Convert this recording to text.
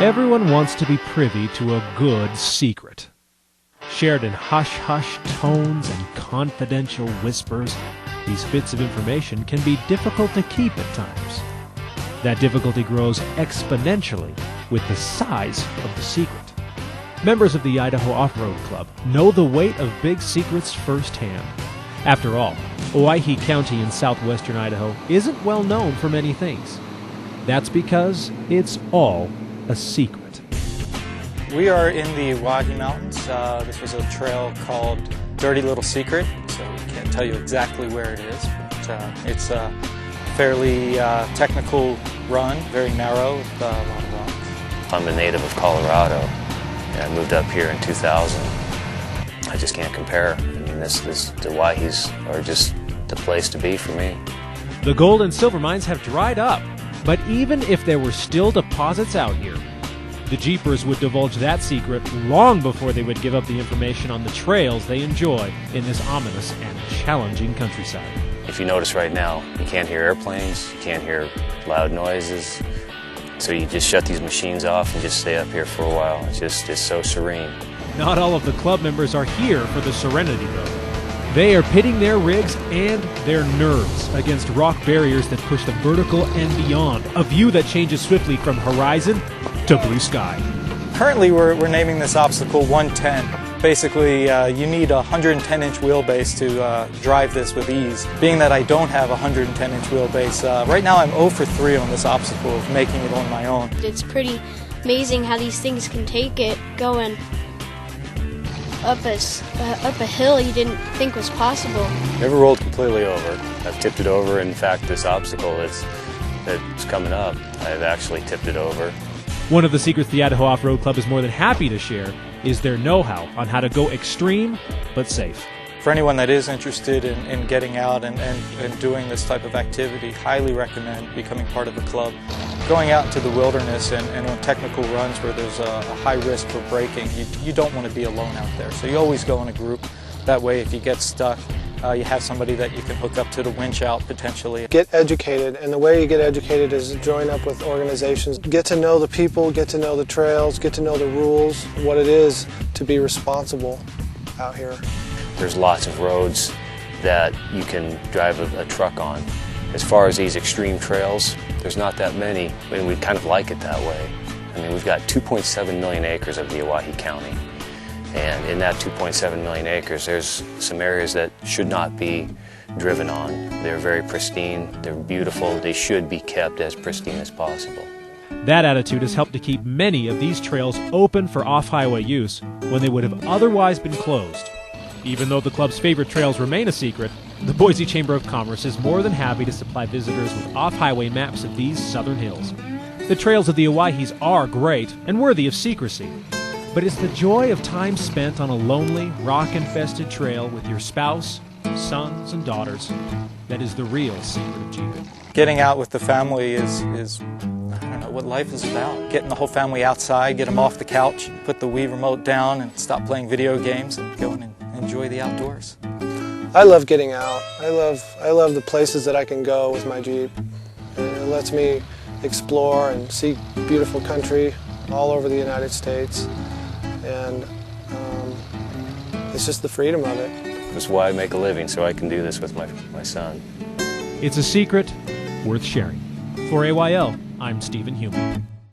Everyone wants to be privy to a good secret. Shared in hush-hush tones and confidential whispers, these bits of information can be difficult to keep at times. That difficulty grows exponentially with the size of the secret. Members of the Idaho Off-Road Club know the weight of big secrets firsthand. After all, Owyhee County in southwestern Idaho isn't well known for many things. That's because it's all a secret. We are in the Owyhee Mountains. This was a trail called Dirty Little Secret, so we can't tell you exactly where it is, but it's a fairly technical run, very narrow with a lot of rocks. I'm a native of Colorado, and I moved up here in 2000. I just can't compare. I mean, the Owyhees are just the place to be for me. The gold and silver mines have dried up, but even if there were still deposits out here, the Jeepers would divulge that secret long before they would give up the information on the trails they enjoy in this ominous and challenging countryside. If you notice right now, you can't hear airplanes, you can't hear loud noises, so you just shut these machines off and just stay up here for a while. It's so serene. Not all of the club members are here for the serenity, though. They are pitting their rigs and their nerves against rock barriers that push the vertical and beyond, a view that changes swiftly from horizon to blue sky. Currently we're naming this obstacle 110. Basically, you need a 110-inch wheelbase to drive this with ease. Being that I don't have a 110-inch wheelbase, right now I'm 0 for 3 on this obstacle of making it on my own. It's pretty amazing how these things can take it going up a hill you didn't think was possible. Never rolled completely over. I've tipped it over. In fact, this obstacle that's coming up, I've actually tipped it over. One of the secrets the Idaho Off-Road Club is more than happy to share is their know-how on how to go extreme but safe. For anyone that is interested in getting out and doing this type of activity, highly recommend becoming part of the club. Going out into the wilderness and on technical runs where there's a high risk for braking, you don't want to be alone out there. So you always go in a group. That way if you get stuck, you have somebody that you can hook up to the winch out potentially. Get educated, and the way you get educated is join up with organizations. Get to know the people, get to know the trails, get to know the rules, what it is to be responsible out here. There's lots of roads that you can drive a truck on. As far as these extreme trails, there's not that many, and we kind of like it that way. I mean, we've got 2.7 million acres of the Owyhee County, and in that 2.7 million acres, there's some areas that should not be driven on. They're very pristine, they're beautiful, they should be kept as pristine as possible. That attitude has helped to keep many of these trails open for off-highway use when they would have otherwise been closed. Even though the club's favorite trails remain a secret, the Boise Chamber of Commerce is more than happy to supply visitors with off-highway maps of these southern hills. The trails of the Owyhees are great and worthy of secrecy, but it's the joy of time spent on a lonely, rock-infested trail with your spouse, sons, and daughters that is the real secret of jeeping. Getting out with the family is I don't know what life is about. Getting the whole family outside, get them off the couch, put the Wii remote down and stop playing video games and go and enjoy the outdoors. I love getting out. I love the places that I can go with my Jeep. And it lets me explore and see beautiful country all over the United States. And it's just the freedom of it. That's why I make a living, so I can do this with my son. It's a secret worth sharing. For AYL, I'm Stephen Human.